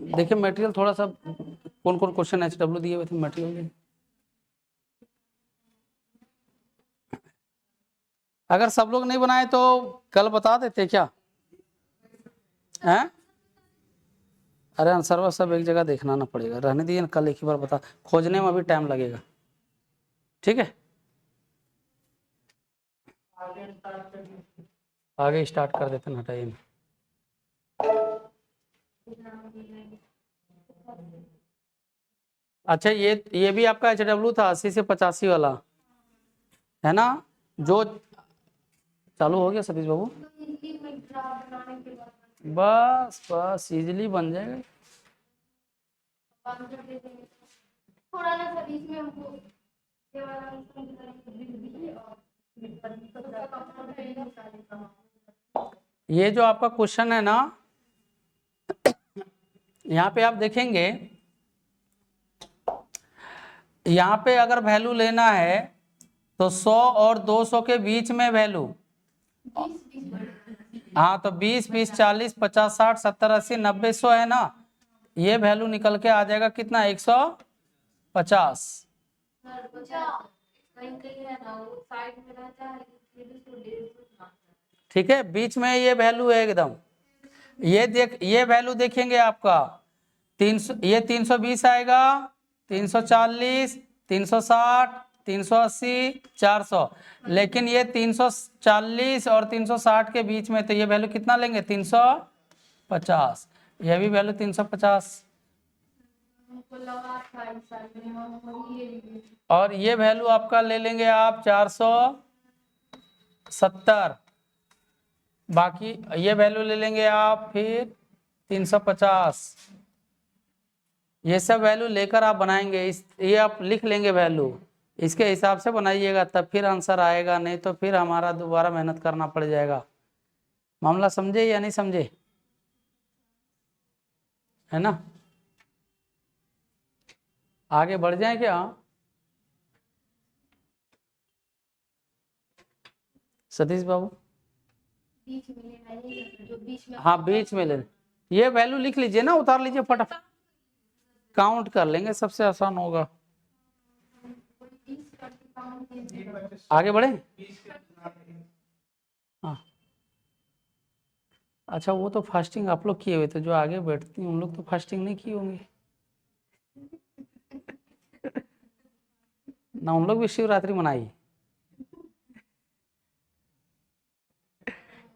देखिए मटेरियल थोड़ा सा कौन कौन क्वेश्चन HW दिए हुए थे मटेरियल। अगर सब लोग नहीं बनाए तो कल बता देते क्या हैं? अरे आंसर सब एक जगह देखना ना पड़ेगा, रहने दिए ना, कल एक ही बार बता, खोजने में अभी टाइम लगेगा। ठीक है, आगे स्टार्ट कर देते हैं, हटाइए। अच्छा ये भी आपका HW था 80 से 85 वाला है ना, जो चालू हो गया सतीश बाबू। बस बस इजीली बन जाएगा। ये जो आपका क्वेश्चन है ना, यहाँ पे आप देखेंगे, यहाँ पे अगर वैल्यू लेना है तो 100 और 200 के बीच में वैल्यू, हाँ तो 20 20 40 50 60 70 80 90 100 है ना, ये वैल्यू निकल के आ जाएगा कितना 150। ठीक है, बीच में ये वैल्यू है एकदम। ये वैल्यू देखेंगे आपका 300, ये 320 आएगा, 340 360 380 400, लेकिन ये 340 और 360 के बीच में, तो ये वैल्यू कितना लेंगे 350, ये भी वैल्यू 350, और ये वैल्यू आपका ले लेंगे आप 470, बाकी ये वैल्यू ले लेंगे आप फिर 350। ये सब वैल्यू लेकर आप बनाएंगे, ये आप लिख लेंगे वैल्यू, इसके हिसाब से बनाइएगा, तब फिर आंसर आएगा, नहीं तो फिर हमारा दोबारा मेहनत करना पड़ जाएगा। मामला समझे या नहीं समझे, है ना? आगे बढ़ जाए क्या सतीश बाबू? हाँ बीच में ले, ये वैल्यू लिख लीजिए ना, उतार लीजिए फटाफट, काउंट कर लेंगे, सबसे आसान होगा। आगे बढ़े। हाँ अच्छा, वो तो फास्टिंग आप लोग किए हुए थे, जो आगे बैठती हैं उन लोग तो फास्टिंग नहीं किए होंगे ना, उन लोग भी शिवरात्रि मनाई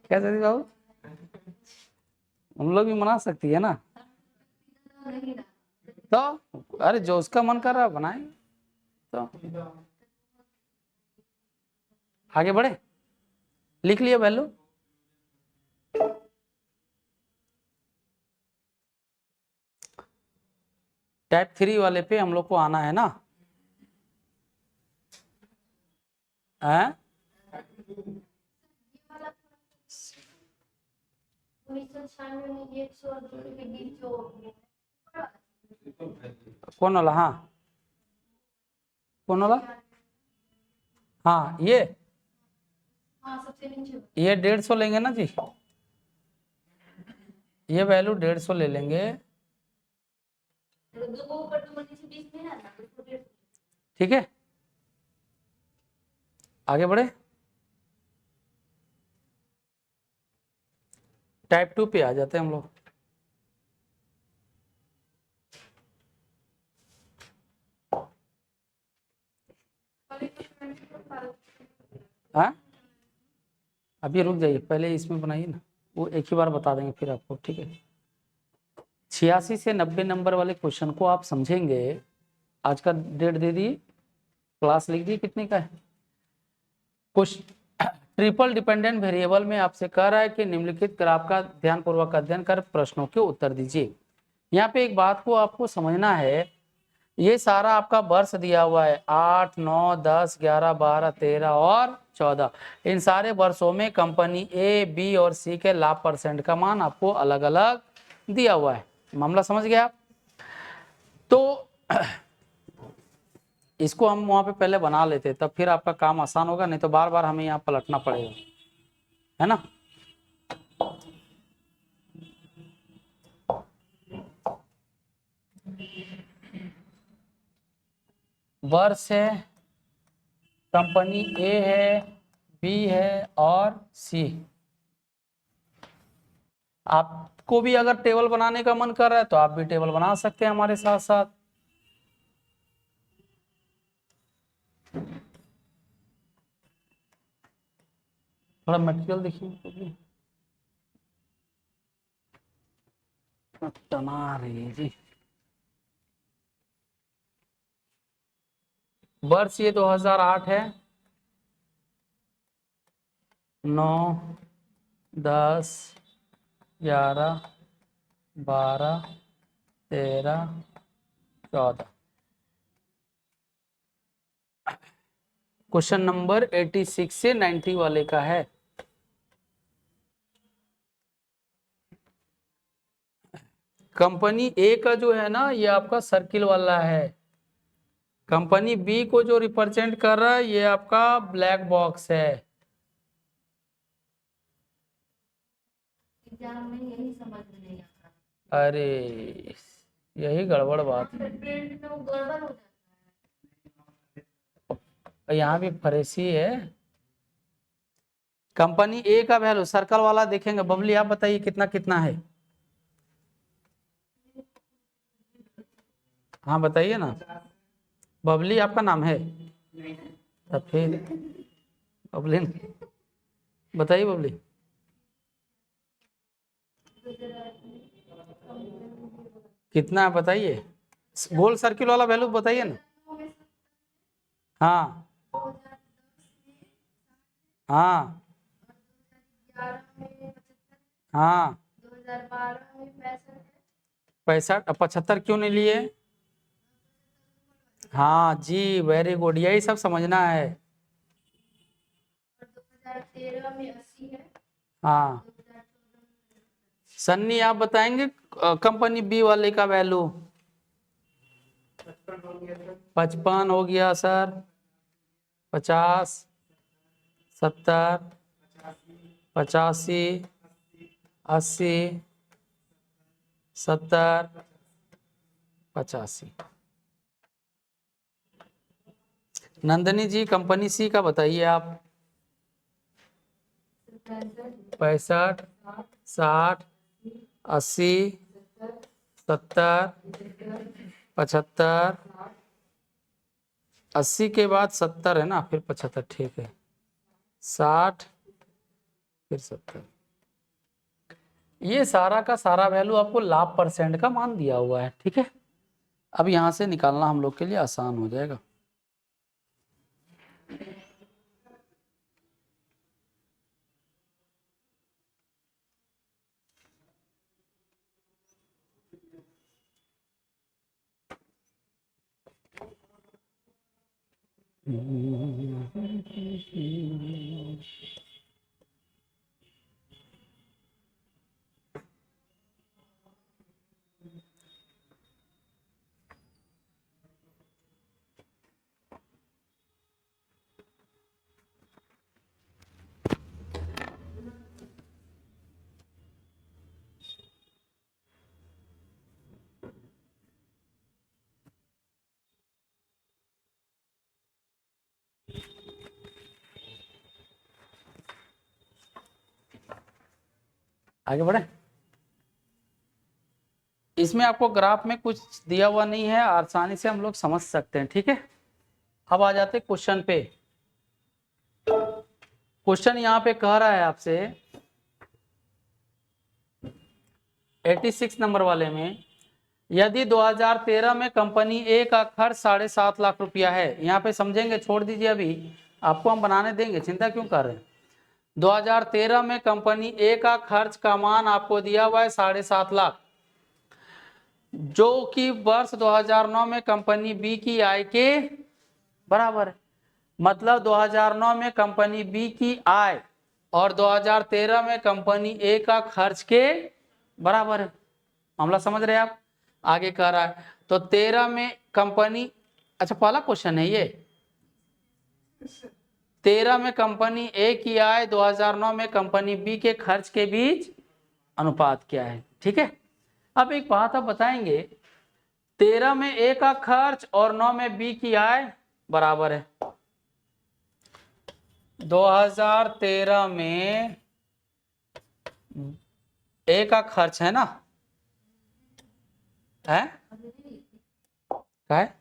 क्या सतीश बाबू? उन लोग भी मना सकती है ना, तो अरे जो उसका मन कर रहा है बनाए। तो आगे बढ़े, लिख लिया वैल्यू। टाइप 3 वाले पे हम लोग को आना है ना, है? कौन वाला? हाँ कौन वाला? हाँ ये 150 लेंगे ना जी, ये वैल्यू 150 ले लेंगे। ठीक है, आगे बढ़े, टाइप 2 पे आ जाते हैं हम लोग। हाँ अभी रुक जाइए, पहले इसमें बनाइए ना, वो एक ही बार बता देंगे फिर आपको। ठीक है, 86 से 90 नंबर वाले क्वेश्चन को आप समझेंगे। आज का डेट दे दी, क्लास लिख दी, कितने का है कुछ। ट्रिपल डिपेंडेंट वेरिएबल में आपसे कह रहा है कि निम्नलिखित ग्राफ का ध्यानपूर्वक अध्ययन कर प्रश्नों के उत्तर दीजिए। यहाँ पे एक बात को आपको समझना है, ये सारा आपका वर्ष दिया हुआ है 8 9 10 11 12 13 और 14, इन सारे वर्षों में कंपनी ए बी और सी के लाभ परसेंट का मान आपको अलग अलग दिया हुआ है। मामला समझ गया आप? तो इसको हम वहां पे पहले बना लेते, तब फिर आपका काम आसान होगा, नहीं तो बार बार हमें यहाँ पलटना पड़ेगा, है ना? वर्ष है, कंपनी ए है, बी है और सी। आपको भी अगर टेबल बनाने का मन कर रहा है तो आप भी टेबल बना सकते हैं हमारे साथ साथ। थोड़ा मटेरियल देखिए, तना रही है जी। वर्ष ये 2008 है, 9, 10, 11, 12, 13, 14। क्वेश्चन नंबर 86 से 90 वाले का है। कंपनी ए का जो है ना ये आपका सर्किल वाला है, कंपनी बी को जो रिप्रेजेंट कर रहा है ये आपका ब्लैक बॉक्स है। एग्जाम में यही समझ में नहीं आता। अरे यही गड़बड़ बात है, प्रिंट में वो गड़बड़ हो जाता यहाँ भी फरेसी है। कंपनी ए का वैल्यू सर्कल वाला देखेंगे। बबली आप बताइए कितना कितना है। हाँ बताइए ना। बबली आपका नाम है? तब फिर बबली बताइए बबली। कितना है बताइए, गोल सर्किल वाला वैल्यू बताइए ना। हाँ हाँ हाँ 2012 में 65 75 क्यों नहीं लिए? हाँ जी वेरी गुड, यही सब समझना है। 2013 में 80 है। हाँ सन्नी आप बताएंगे कंपनी बी वाले का वैल्यू। 55 हो गया सर, 50, 70, 85, 80, 70, 85। नंदनी जी कंपनी सी का बताइए आप। 65, 60, 80, 70, 75, 80 के बाद 70 है ना, फिर 75, ठीक है, 60 फिर 70। ये सारा का सारा वैल्यू आपको लाभ परसेंट का मान दिया हुआ है, ठीक है। अब यहां से निकालना हम लोग के लिए आसान हो जाएगा। आगे बढ़े। इसमें आपको ग्राफ में कुछ दिया हुआ नहीं है, आसानी से हम लोग समझ सकते हैं, ठीक है। अब आ जाते क्वेश्चन पे। क्वेश्चन यहाँ पे कह रहा है आपसे 86 नंबर वाले में, यदि 2013 में कंपनी ए का खर्च 7.5 लाख रुपया है। यहाँ पे समझेंगे, छोड़ दीजिए, अभी आपको हम बनाने देंगे, चिंता क्यों कर रहे हैं। 2013 में कंपनी ए का खर्च का मान आपको दिया हुआ है 7.5 लाख, जो कि वर्ष 2009 में कंपनी बी की आय के बराबर है। मतलब 2009 में कंपनी बी की आय और 2013 में कंपनी ए का खर्च के बराबर है। मामला समझ रहे हैं आप। आगे कह रहा है तो 13 में कंपनी, अच्छा पहला क्वेश्चन है ये, 13 में कंपनी ए की आय 2009 में कंपनी बी के खर्च के बीच अनुपात क्या है, ठीक है। अब एक बात आप बताएंगे, 13 में ए का खर्च और 9 में बी की आय बराबर है 2013 में ए का खर्च है ना, है क्या है?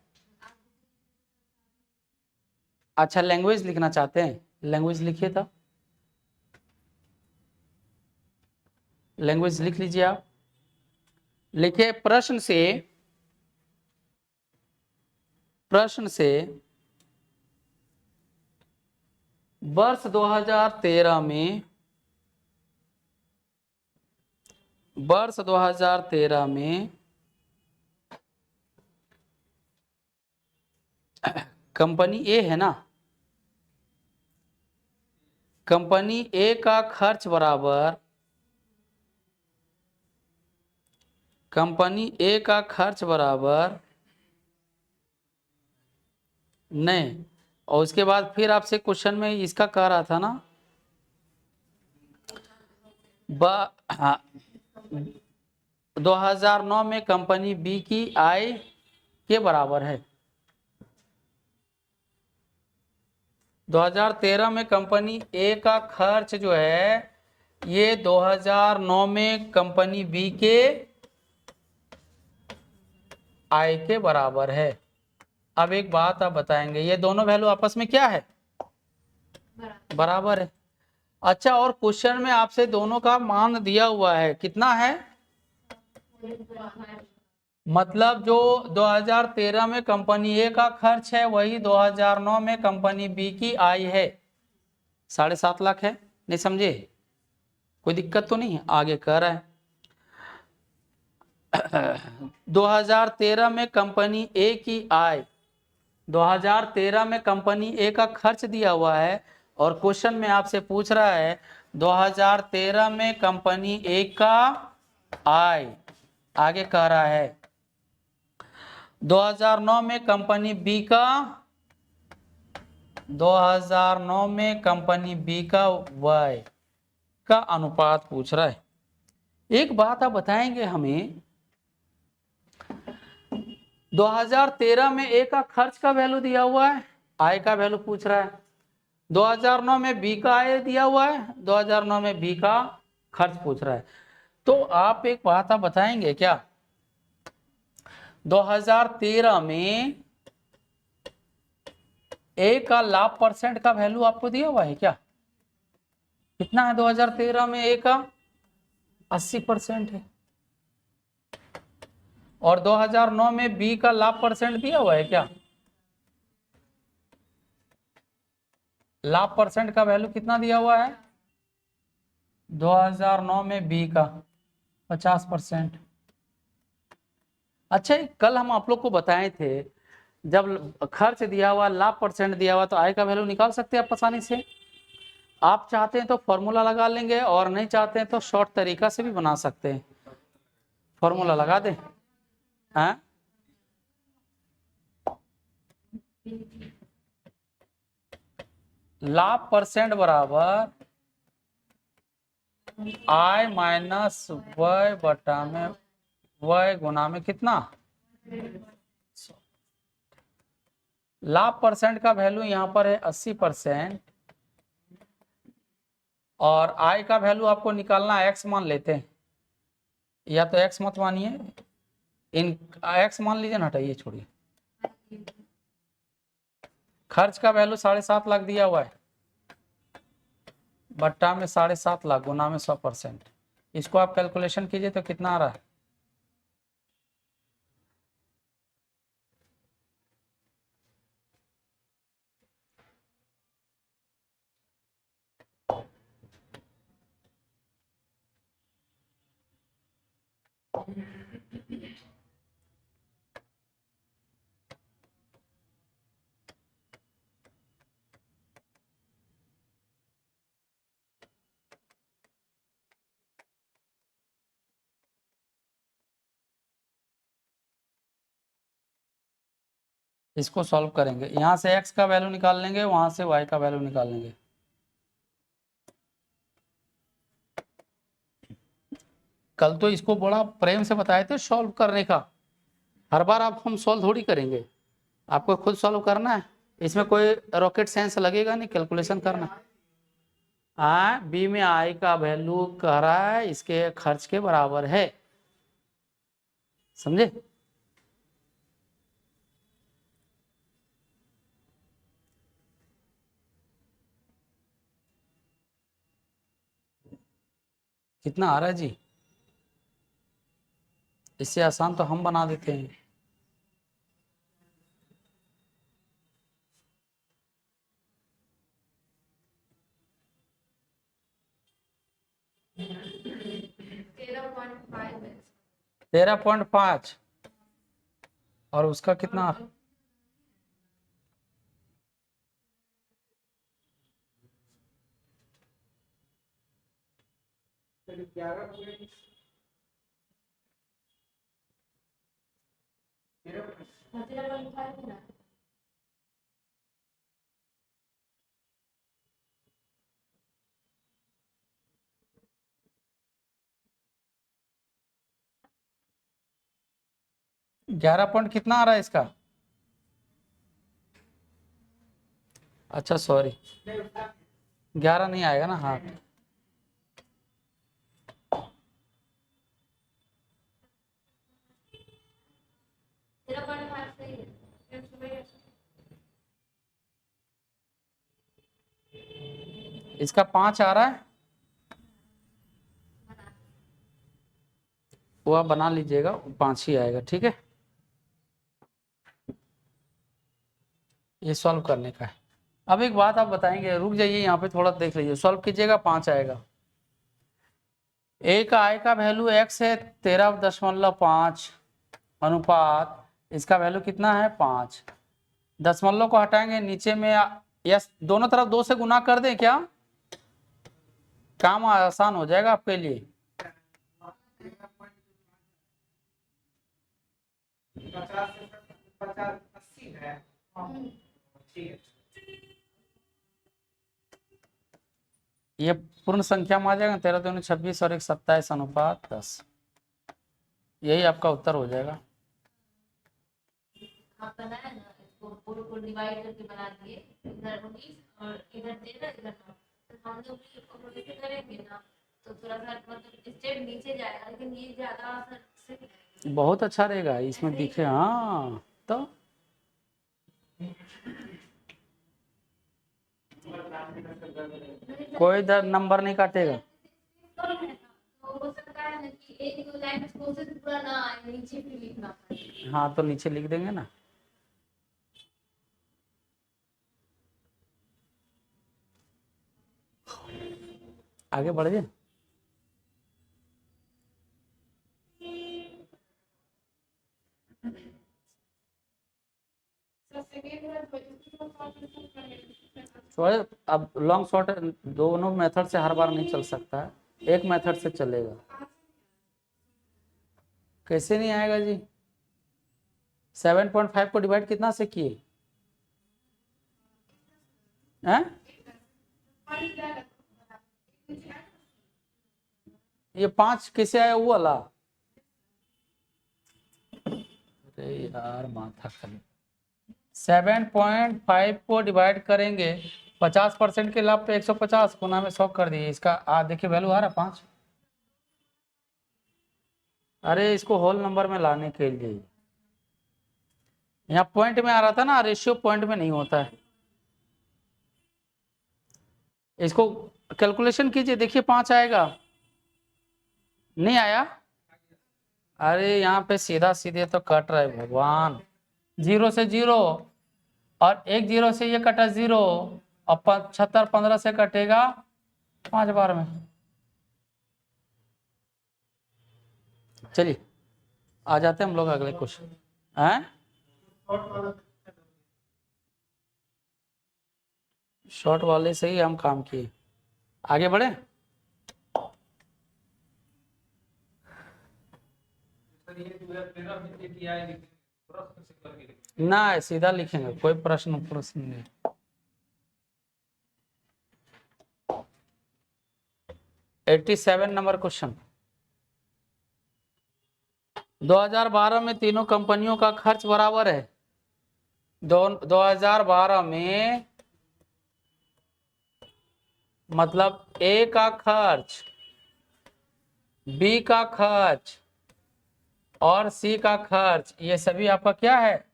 अच्छा लैंग्वेज लिखना चाहते हैं, लैंग्वेज लिखिए तो लैंग्वेज लिख लीजिए आप। लिखिए प्रश्न से वर्ष 2013 में कंपनी ए है ना, कंपनी ए का खर्च बराबर नहीं, और उसके बाद फिर आपसे क्वेश्चन में इसका कह रहा था ना हाँ 2009 में कंपनी बी की आय के बराबर है। 2013 में कंपनी ए का खर्च जो है ये 2009 में कंपनी बी के आय के बराबर है। अब एक बात आप बताएंगे, ये दोनों वैल्यू आपस में क्या है? बराबर है। अच्छा, और क्वेश्चन में आपसे दोनों का मान दिया हुआ है, कितना है? मतलब जो 2013 में कंपनी ए का खर्च है वही 2009 में कंपनी बी की आय है, 7.5 लाख है। नहीं समझे? कोई दिक्कत तो नहीं है? आगे कह रहा है 2013 में कंपनी ए की आय, 2013 में कंपनी ए का खर्च दिया हुआ है और क्वेश्चन में आपसे पूछ रहा है 2013 में कंपनी ए का आय। आगे कह रहा है 2009 में कंपनी बी का 2009 में कंपनी बी का वाई का अनुपात पूछ रहा है। एक बात आप बताएंगे हमें, 2013 में ए का खर्च का वैल्यू दिया हुआ है, आय का वैल्यू पूछ रहा है। 2009 में बी का आय दिया हुआ है, 2009 में बी का खर्च पूछ रहा है। तो आप एक बात आप बताएंगे क्या, 2013 में ए का लाभ परसेंट का वैल्यू आपको दिया हुआ है क्या? कितना है 2013 में ए का? 80% है। और 2009 में बी का लाभ परसेंट दिया हुआ है क्या? लाभ परसेंट का वैल्यू कितना दिया हुआ है 2009 में बी का? 50%। अच्छा, कल हम आप लोग को बताए थे जब खर्च दिया हुआ, लाभ परसेंट दिया हुआ, तो आय का वैल्यू निकाल सकते हैं आप आसानी से। आप चाहते हैं तो फॉर्मूला लगा लेंगे और नहीं चाहते हैं तो शॉर्ट तरीका से भी बना सकते हैं। फॉर्मूला लगा दें? हाँ, लाभ परसेंट बराबर आय माइनस वय बटा में वय गुना में कितना? लाभ परसेंट का वैल्यू यहाँ पर है 80% और आय का वैल्यू आपको निकालना एक्स मान लेते हैं, या तो एक्स मत मानिए, इन एक्स मान लीजिए ना, हटाइए छोड़िए। खर्च का वैल्यू 7.5 लाख दिया हुआ है, बट्टा में 7.5 लाख गुना में 100%। इसको आप कैलकुलेशन कीजिए तो कितना आ रहा है? इसको सॉल्व करेंगे, यहाँ से x का वैल्यू निकाल लेंगे, वहां से y का वैल्यू निकाल लेंगे। कल तो इसको बड़ा प्रेम से बताए थे सॉल्व करने का, हर बार आप हम सॉल्व थोड़ी करेंगे, आपको खुद सॉल्व करना है। इसमें कोई रॉकेट साइंस लगेगा नहीं, कैलकुलेशन करना। बी में आई का वैल्यू कह रहा है इसके खर्च के बराबर है, समझे। कितना आ रहा है जी, इससे आसान तो हम बना देते हैं। तेरह पॉइंट 13.5 और उसका कितना। है। 11 पॉइंट कितना आ रहा है इसका। अच्छा सॉरी, 11 नहीं आएगा ना, हाँ। तेरह पॉइंट 5 सही है। इसका 5 आ रहा है, वो आप बना लीजिएगा, 5 ही आएगा, ठीक है। ये सॉल्व करने का है। अब एक बात आप बताएंगे, रुक जाइए यहाँ पे थोड़ा देख लीजिए, सॉल्व कीजिएगा, 5 आएगा। ए का आई का वैल्यू x है 13.5 अनुपात इसका वैल्यू कितना है 5। दशमलव को हटाएंगे नीचे में, यस दोनों तरफ 2 से गुना कर दें क्या, काम आसान हो जाएगा आपके लिए। ये पूर्ण संख्या में आ जाएगा, 13 दूनी 26 और 1 27 अनुपात 10, यही आपका उत्तर हो जाएगा। आप बनाया ना, इसको पूरे को डिवाइड करके बना दिए, इधर 19 और इधर 13 इधर 9। तो हम लोग इसको कैसे करेंगे ना, तो थोड़ा सा मतलब स्टेप नीचे जाएगा, लेकिन ये ज्यादा असर से बहुत अच्छा रहेगा इसमें दिखे, हाँ तो कोई इधर नंबर नहीं काटेगा। तो हो सकता है ना कि एक लाइन प्रोसेस पूरा ना आए, नीचे भी लिखना पड़े। हाँ तो नीचे लिख देंगे ना। आगे बढ़ जाए। अब लॉन्ग शॉर्ट दोनों मेथड से हर बार नहीं चल सकता है, एक मेथड से चलेगा। कैसे नहीं आएगा जी, 7.5 को डिवाइड कितना से किए हैं, ये 5 कैसे आया वो वाला। अरे यार माथा खाली, 7.5 को डिवाइड करेंगे 50% के लाभ पे 150 गुना में 100 कर दिए, इसका देखिए वैल्यू आ रहा है 5। अरे इसको होल नंबर में लाने के लिए, यहाँ पॉइंट में आ रहा था ना, रेशियो पॉइंट में नहीं होता है। इसको कैलकुलेशन कीजिए, देखिए 5 आएगा, नहीं आया। अरे यहाँ पे सीधा सीधे तो कट रहा है भगवान, 0 से 0 और 1 0 से ये कटा 0 और 75 15 से कटेगा 5 बार में। चलिए आ जाते हैं हम लोग अगले क्वेश्चन हैं। शॉर्ट वाले से ही हम काम किए, आगे बढ़े। ना सीधा लिखेंगे, कोई प्रश्न प्रश्न नहीं। 87 नंबर क्वेश्चन, 2012 में तीनों कंपनियों का खर्च बराबर है, 2012 में मतलब ए का खर्च, बी का खर्च और सी का खर्च, ये सभी आपका क्या है,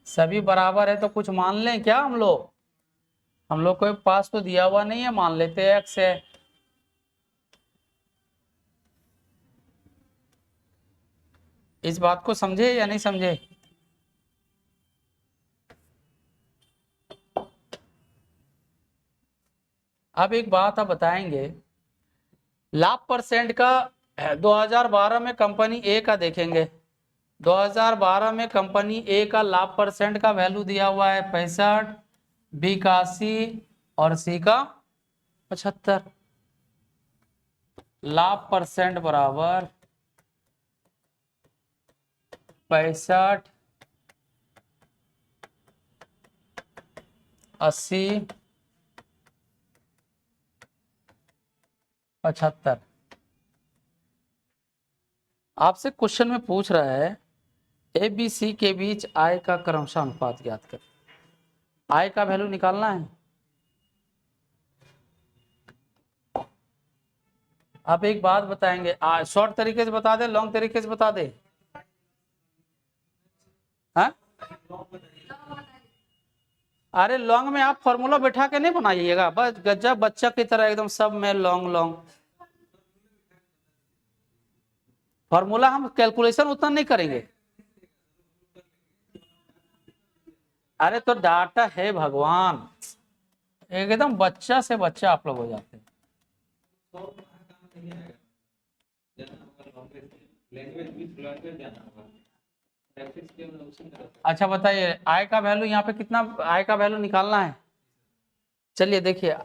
सभी बराबर है। तो कुछ मान लें क्या हम लोग को पास तो दिया हुआ नहीं है, मान लेते हैं एक्स है। इस बात को समझे या नहीं समझे? अब एक बात आप बताएंगे, लाभ परसेंट का 2012 में कंपनी ए का देखेंगे। 2012 में कंपनी ए का लाभ परसेंट का वैल्यू दिया हुआ है 65, बी का 80 और सी का 75। लाभ परसेंट बराबर 65, 80, 75। आपसे क्वेश्चन में पूछ रहा है ए बी सी के बीच आय का क्रमशः अनुपात ज्ञात कर। आय का वैल्यू निकालना है। आप एक बात बताएंगे, शॉर्ट तरीके से बता दे, लॉन्ग तरीके से बता दे? हाँ? अरे लॉन्ग में आप फॉर्मूला बैठा के नहीं बनाइएगा, बस गजब बच्चा की तरह एकदम सब में लॉन्ग लॉन्ग। फॉर्मूला हम कैलकुलेशन उतना नहीं करेंगे। अरे तो डाटा है भगवान, एकदम बच्चा से बच्चा आप लोग हो जाते हैं। अच्छा बताइए, आय का वैल्यू यहाँ पे कितना, आय का वैल्यू निकालना है। चलिए देखिए,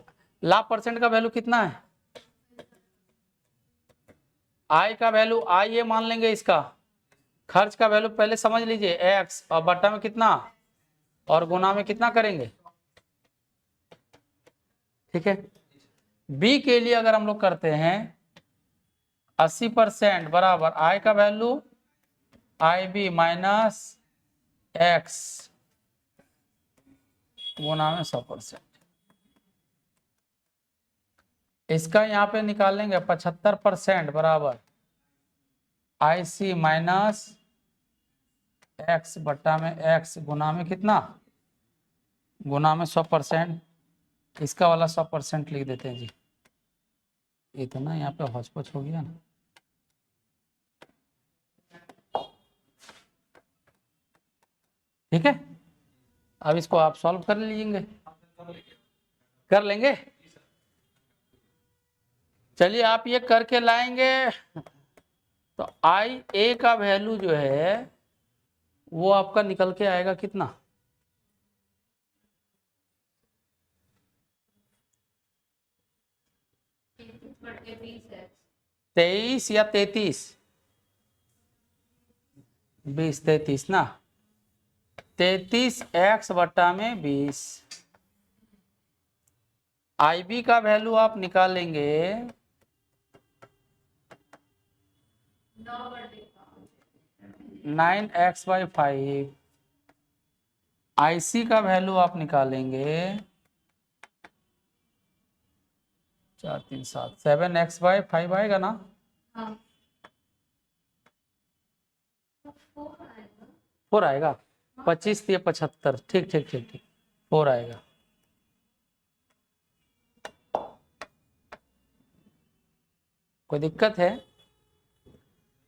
लाभ परसेंट का वैल्यू कितना है, आय का वैल्यू आय ये मान लेंगे, इसका खर्च का वैल्यू पहले समझ लीजिए एक्स, और बट्टा में कितना और गुना में कितना करेंगे, ठीक है। बी के लिए अगर हम लोग करते हैं 80% बराबर आय का वैल्यू आई बी माइनस एक्स गुना में 100%। इसका यहाँ पे निकालेंगे 75% बराबर आई सी माइनस एक्स बट्टा में एक्स गुना में कितना, गुना में 100%। इसका वाला 100% लिख देते हैं जी। इतना यहाँ पे हौच-पौच हो गया ना। ठीक है, अब इसको आप सॉल्व कर लीजिएंगे, कर लेंगे। चलिए आप ये करके लाएंगे तो आई ए का वैल्यू जो है वो आपका निकल के आएगा कितना, 23 या 33, 20 33 ना, 33 एक्स बट्टा में 20। आई बी का वैल्यू आप निकालेंगे 9x/5। आई सी का वैल्यू आप निकालेंगे 4 3 7 7x/5 आएगा ना। हाँ। 4 आएगा, 25 दिए 75, ठीक ठीक ठीक ठीक, 4 आएगा। कोई दिक्कत है?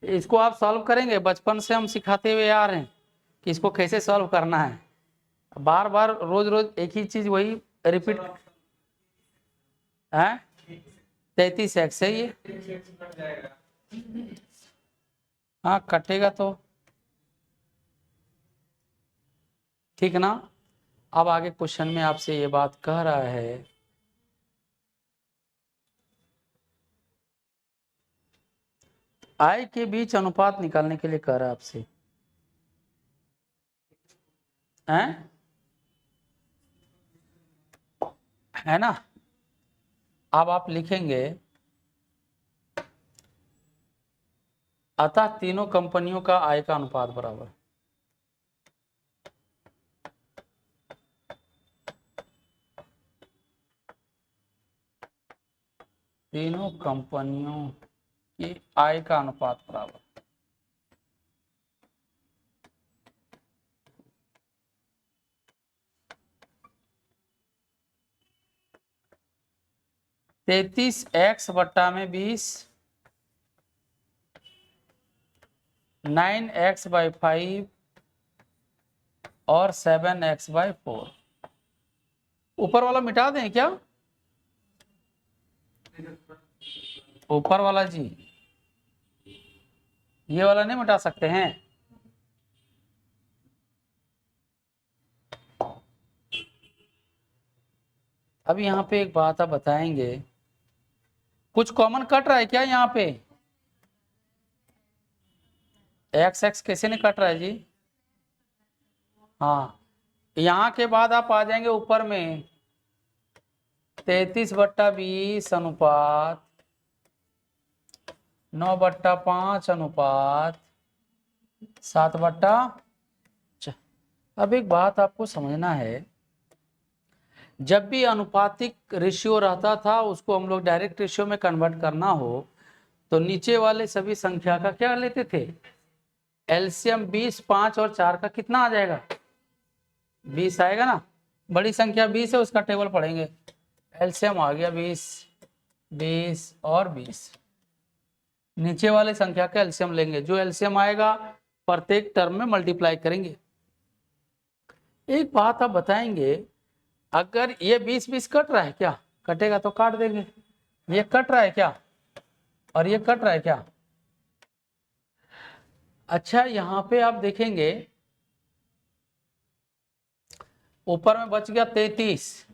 इसको आप सॉल्व करेंगे, बचपन से हम सिखाते हुए आ रहे हैं कि इसको कैसे सॉल्व करना है। बार बार रोज रोज एक ही चीज वही रिपीट है। 33x सही है, हाँ कटेगा तो ठीक ना। अब आगे क्वेश्चन में आपसे ये बात कह रहा है आय के बीच अनुपात निकालने के लिए कह रहा है आपसे, हैं? है ना। अब आप लिखेंगे अतः तीनों कंपनियों का आय का अनुपात बराबर, तीनों कंपनियों की आय का अनुपात बराबर। तैतीस एक्स बट्टा में 20, 9x/5 और 7x/4। ऊपर वाला मिटा दें क्या? ऊपर वाला जी, ये वाला नहीं मिटा सकते हैं? अब यहाँ पे एक बात आप बताएंगे, कुछ कॉमन कट रहा है क्या यहाँ पे? एक्स एक्स कैसे नहीं कट रहा है जी? हाँ, यहाँ के बाद आप आ जाएंगे ऊपर में 33/20 अनुपात 9/5 अनुपात 7/। अब एक बात आपको समझना है, जब भी अनुपातिक रेशियो रहता था उसको हम लोग डायरेक्ट रेशियो में कन्वर्ट करना हो तो नीचे वाले सभी संख्या का क्या लेते थे? एलसीएम 20, 5 और 4 का कितना आ जाएगा? 20 आएगा ना। बड़ी संख्या 20 है, उसका टेबल पढ़ेंगे। एलसीएम आ गया 20, 20 और 20। नीचे वाले संख्या का एलसीएम लेंगे, जो एलसीएम आएगा प्रत्येक टर्म में मल्टीप्लाई करेंगे। एक बात आप बताएंगे, अगर ये 20-20 कट रहा है क्या? कटेगा तो काट देंगे। ये कट रहा है क्या? और ये कट रहा है क्या? अच्छा, यहां पे आप देखेंगे ऊपर में बच गया 33,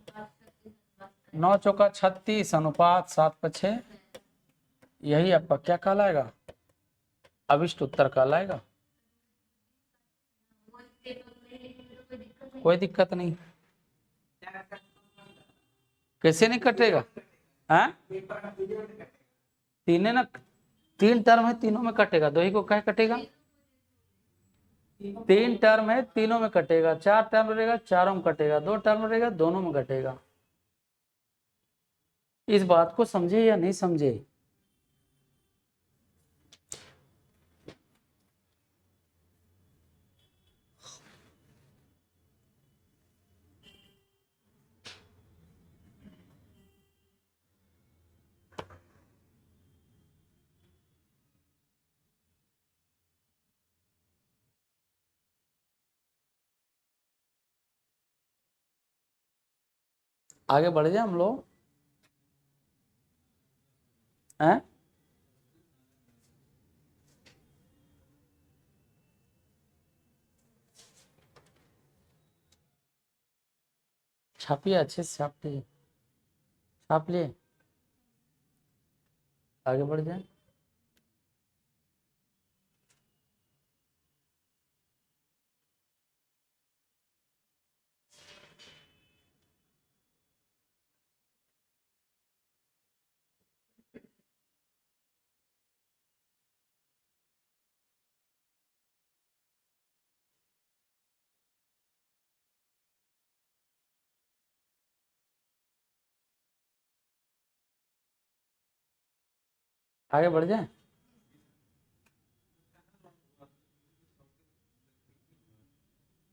9 चौका 36 अनुपात 7/6। यही आपका क्या कहलाएगा? अभिष्ट उत्तर कहलाएगा। कोई दिक्कत नहीं। कैसे नहीं कटेगा? हाँ, तीन है ना, 3 टर्म है, तीनों में कटेगा। दो ही को क्या कटेगा? 3 टर्म है, तीनों में कटेगा। 4 टर्म रहेगा, चारों में कटेगा। 2 टर्म रहेगा, दोनों में कटेगा। इस बात को समझे या नहीं समझे? आगे बढ़ जाए हम लोग। हैं? छापिए, अच्छे से छापिए। छाप लिए? आगे बढ़ जाए। आगे बढ़ जाए।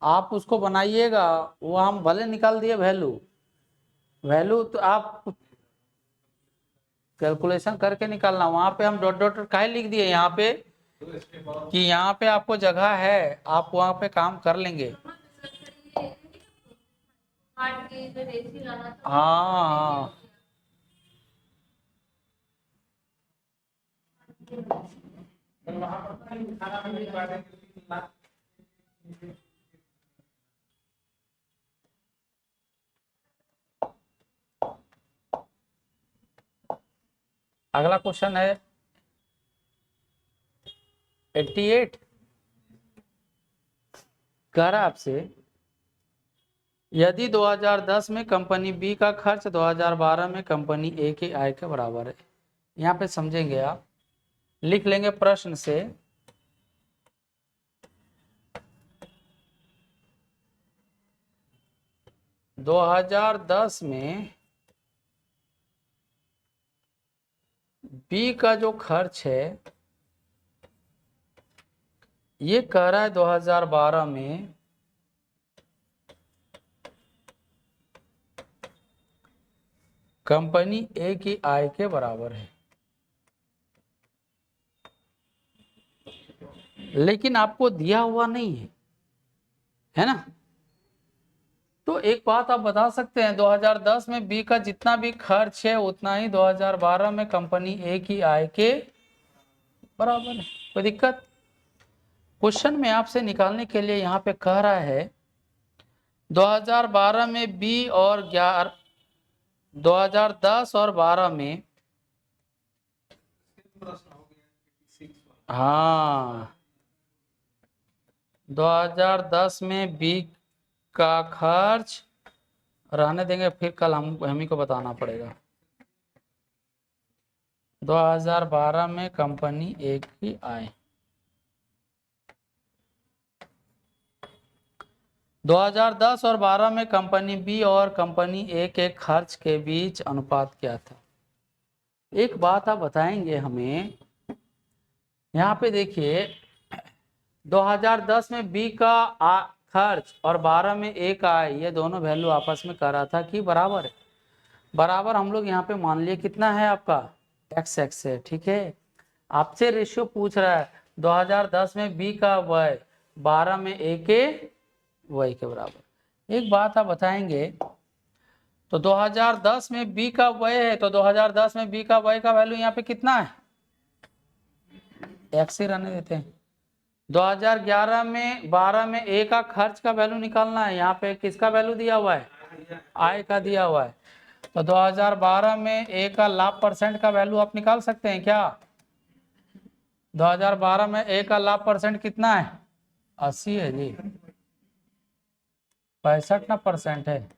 आप उसको बनाइएगा, वो हम भले निकाल दिए वैल्यू। वैल्यू तो आप कैलकुलेशन करके निकालना। वहां पे हम डॉट डॉट काहे लिख दिए यहाँ पे कि यहाँ पे आपको जगह है, आप वहां पे काम कर लेंगे। हाँ, अगला क्वेश्चन है 88। कह रहा आपसे, यदि 2010 में कंपनी बी का खर्च 2012 में कंपनी ए की आय के बराबर है। यहाँ पे समझेंगे आप, लिख लेंगे प्रश्न से। दो हजार दस में बी का जो खर्च है ये कह रहा है 2012 में कंपनी ए की आय के बराबर लेकिन आपको दिया हुआ नहीं है ना। तो एक बात आप बता सकते हैं 2010 में बी का जितना भी खर्च है उतना ही 2012 में कंपनी ए की आय के बराबर है। कोई दिक्कत? क्वेश्चन में आपसे निकालने के लिए यहाँ पे कह रहा है 2012 में बी और 2010 और 12 में, हाँ 2010 में बी का खर्च रहने देंगे, फिर कल हम ही को बताना पड़ेगा। 2012 में कंपनी ए की आय 2010 और 12 में कंपनी बी और कंपनी ए के खर्च के बीच अनुपात क्या था। एक बात आप बताएंगे हमें, यहाँ पे देखिए 2010 में बी का खर्च और 12 में ए का आय, ये दोनों वैल्यू आपस में कह रहा था कि बराबर है। बराबर हम लोग यहाँ पे मान लिए कितना है आपका एक्स एक्स है, ठीक है। आपसे रेशियो पूछ रहा है 2010 में बी का वय 12 में ए के वय के बराबर। एक बात आप बताएंगे तो 2010 में बी का वय है तो 2010 में बी का वय का वैल्यू यहाँ पे कितना है, एक्स ही रहने देते हैं। 2011 में 12 में ए का खर्च का वैल्यू निकालना है, यहाँ पे किसका वैल्यू दिया हुआ है, आय का दिया हुआ है। तो 2012 में ए का लाभ परसेंट का वैल्यू आप निकाल सकते हैं क्या। 2012 में ए का लाभ परसेंट कितना है, 80 है जी, 65% है।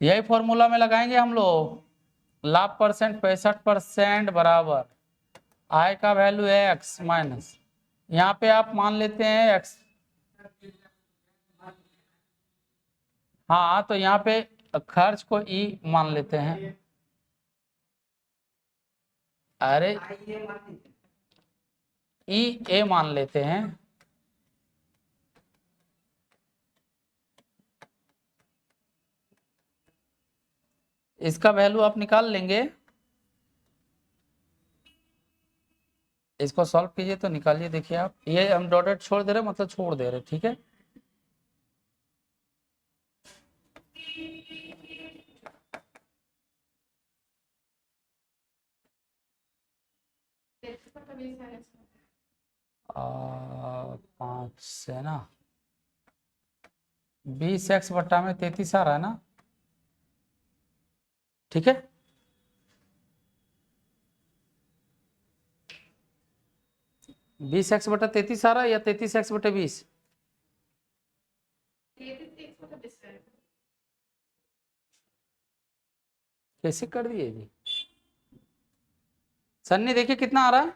यही फॉर्मूला में लगाएंगे हम लोग, लाभ परसेंट 65% बराबर आय का वैल्यू है एक्स माइनस, यहाँ पे आप मान लेते हैं एक्स, हाँ तो यहाँ पे खर्च को ई मान लेते हैं। अरे ई ए मान लेते हैं, इसका वैल्यू आप निकाल लेंगे, इसको सॉल्व कीजिए तो निकालिए। देखिए आप, ये हम डॉटेड छोड़ दे रहे मतलब छोड़ दे रहे, ठीक है। पाँच से ना 20x बट्टा में 33 आ रहा है ना, ठीक है। 20x बटा 33 आ रहा है या 33x बटे 20, कैसे कर दिए जी सन्नी, देखिए कितना आ रहा है,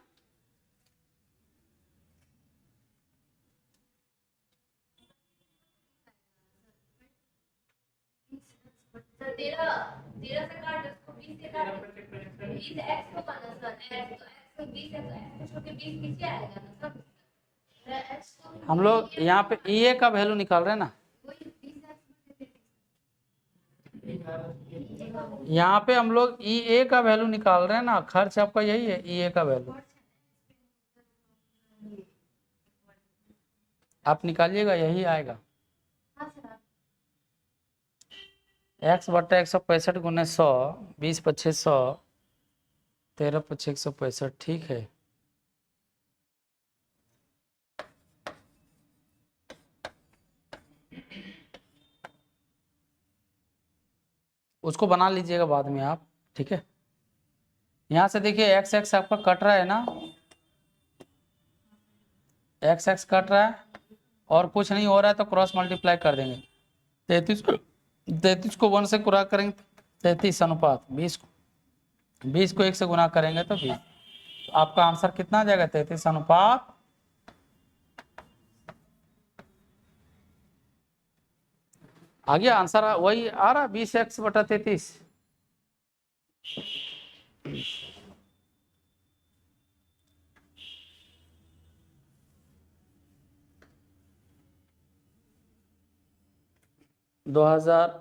सर 13 से काट उसको 20 से काट 20 एक्स को पाना सर एक्स तो एक्स को 20 है तो एक्स को 20 नीचे आएगा ना सर एक्स को हम लोग यहाँ पे ई ए का वैल्यू निकाल रहे हैं ना, यहाँ पे हम लोग ई ए का वैल्यू निकाल रहे हैं ना, खर्च आपका यही है ई ए का वैल्यू, आप निकालिएगा यही आएगा। एक्स बट्टा 165 गुने 100, 20 पच्चीस 100, 13 पच्चीस 165, ठीक है। उसको बना लीजिएगा बाद में आप, ठीक है। यहाँ से देखिए एक्स एक्स आपका कट रहा है ना, एक्स एक्स कट रहा है और कुछ नहीं हो रहा है तो क्रॉस मल्टीप्लाई कर देंगे। 33 को 1 से गुणा करेंगे 33 अनुपात 20 को 1 से गुणा करेंगे तो 20, तो आपका आंसर कितना आ जाएगा 33 अनुपात, आ गया आंसर, वही आ रहा 20x बटा 33।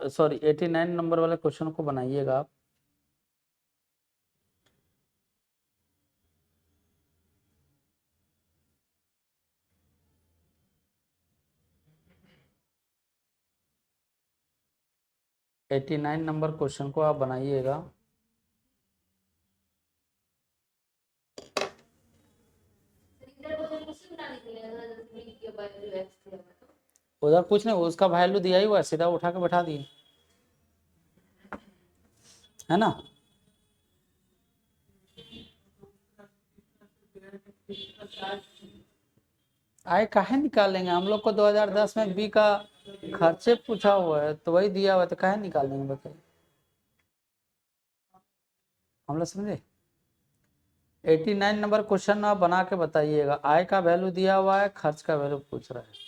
सॉरी 89 नंबर वाले क्वेश्चन को बनाइएगा आप। एटी 89 नंबर क्वेश्चन को आप बनाइएगा। उधर कुछ नहीं, उसका वैल्यू दिया ही हुआ है, सीधा उठा के बैठा दिए, है ना। आय काहे निकालेंगे, हम लोग को 2010 में बी का खर्चे पूछा हुआ है तो वही दिया हुआ है, तो काहे निकालेंगे बताइए, हम लोग समझे। 89 नंबर क्वेश्चन आप बना के बताइएगा। आय का वैल्यू दिया हुआ है, खर्च का वैल्यू पूछ रहा है।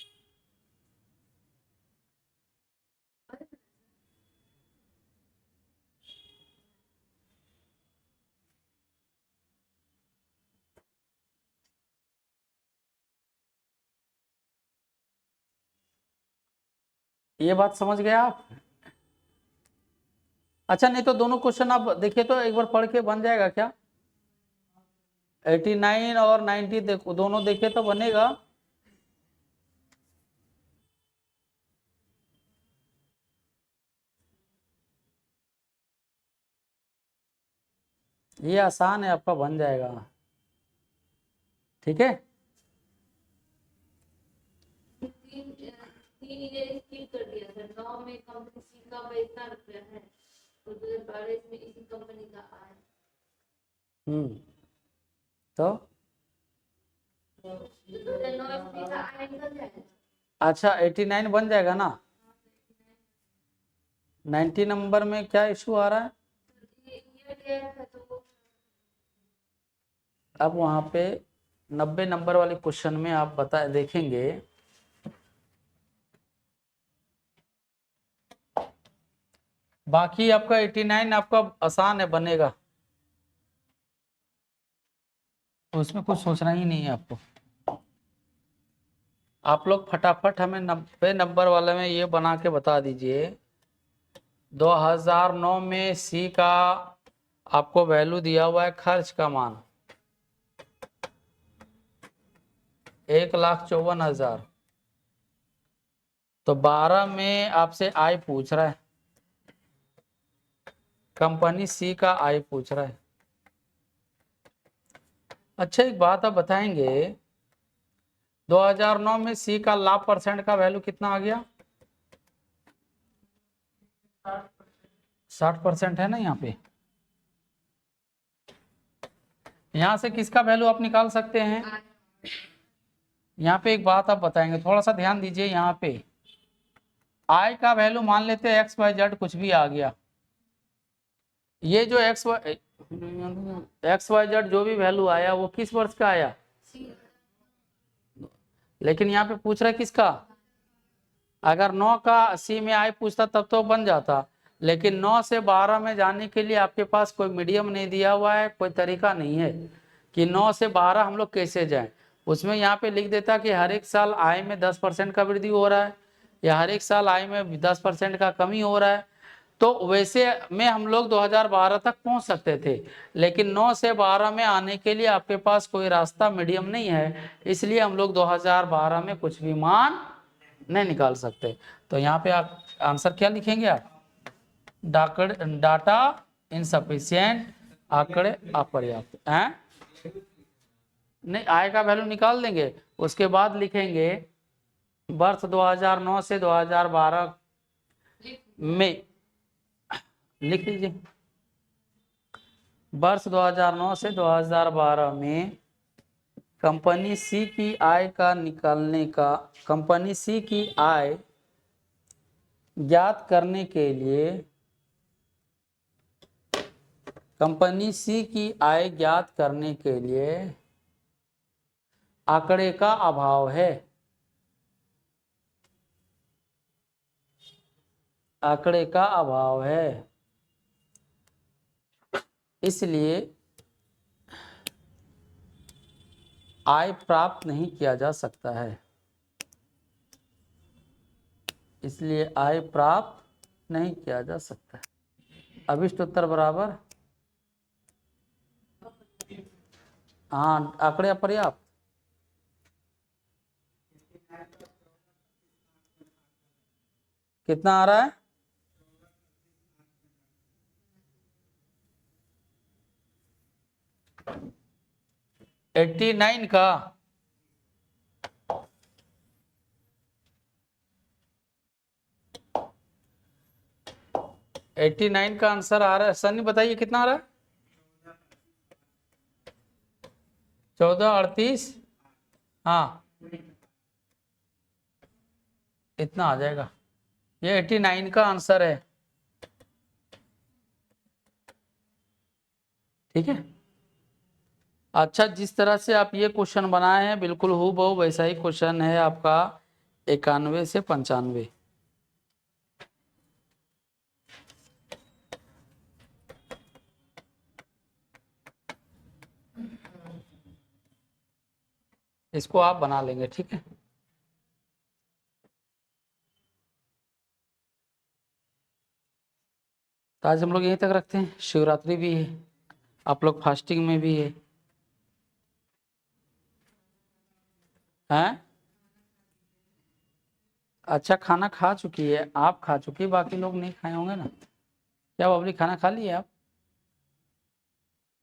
ये बात समझ गए आप। अच्छा, नहीं तो दोनों क्वेश्चन आप देखिए तो एक बार पढ़ के बन जाएगा क्या। 89 और 90 देखो, दोनों देखे तो बनेगा। ये आसान है, आपका बन जाएगा, ठीक है। तीन इन्हें स्किप कर दिया सर। 9 में कंपनी सी का 52 रुपया है, तो 2012 में इसी कंपनी का आय। तो 2009 ईस्वी का आय निकल जाएगा। अच्छा 89 बन जाएगा ना। 90 नंबर में क्या इशू आ रहा है। अब वहां पे 90 नंबर वाले क्वेश्चन में आप बता देखेंगे, बाकी आपका 89 आपका आसान है, बनेगा, उसमें कुछ सोचना ही नहीं है आपको। आप लोग फटाफट हमें 90 नंबर वाले में ये बना के बता दीजिए। 2009 में सी का आपको वैल्यू दिया हुआ है, खर्च का मान 1,54,000, तो 12 में आपसे आय पूछ रहा है, कंपनी सी का आय पूछ रहा है। अच्छा एक बात आप बताएंगे, 2009 में सी का लाभ परसेंट का वैल्यू कितना आ गया। 60% है ना यहाँ पे। यहाँ से किसका वैल्यू आप निकाल सकते हैं। यहाँ पे एक बात आप बताएंगे, थोड़ा सा ध्यान दीजिए। यहाँ पे आय का वैल्यू मान लेते हैं XYZ कुछ भी आ गया, ये जो XYZ जो भी वैल्यू आया वो किस वर्ष का आया, लेकिन यहाँ पे पूछ रहा है किसका। अगर 9 का सी में आय पूछता तब तो बन जाता, लेकिन 9 से 12 में जाने के लिए आपके पास कोई मीडियम नहीं दिया हुआ है, कोई तरीका नहीं है कि 9 से 12 हम लोग कैसे जाएं। उसमें यहाँ पे लिख देता कि हर एक साल आय में 10% का वृद्धि हो रहा है, या हर एक साल आय में 10% का कमी हो रहा है, तो वैसे में हम लोग 2012 तक पहुंच सकते थे। लेकिन 9 से 12 में आने के लिए आपके पास कोई रास्ता मीडियम नहीं है, इसलिए हम लोग 2012 में कुछ भी मान नहीं निकाल सकते। तो यहाँ पे आप आंसर क्या लिखेंगे, आप डाटा इनसफिशियंट, आंकड़े अपर्याप्त हैं। नहीं, आय का वैल्यू निकाल देंगे, उसके बाद लिखेंगे वर्ष 2009 से 2012 में, लिख लीजिए वर्ष 2009 से 2012 में कंपनी सी की आय का निकालने का, कंपनी सी की आय ज्ञात करने के लिए, कंपनी सी की आय ज्ञात करने के लिए आंकड़े का अभाव है, आंकड़े का अभाव है। इसलिए आय प्राप्त नहीं किया जा सकता है, इसलिए आय प्राप्त नहीं किया जा सकता है। अभिष्ट उत्तर बराबर, हाँ आंकड़े अपर्याप्त। कितना आ रहा है? एट्टी 89 का 89 का आंसर आ रहा है। सनी बताइए कितना आ रहा है? 1438, हाँ इतना आ जाएगा। ये 89 का आंसर है, ठीक है। अच्छा, जिस तरह से आप ये क्वेश्चन बनाए हैं बिल्कुल हूबहू वैसा ही क्वेश्चन है आपका 91 से 95। इसको आप बना लेंगे, ठीक है। तो आज हम लोग यहीं तक रखते हैं। शिवरात्रि भी है, आप लोग फास्टिंग में भी है, हैं? अच्छा, खाना खा चुकी है, आप खा चुकी, बाकी लोग नहीं खाए होंगे ना? क्या बबली खाना खा लिए आप?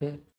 फिर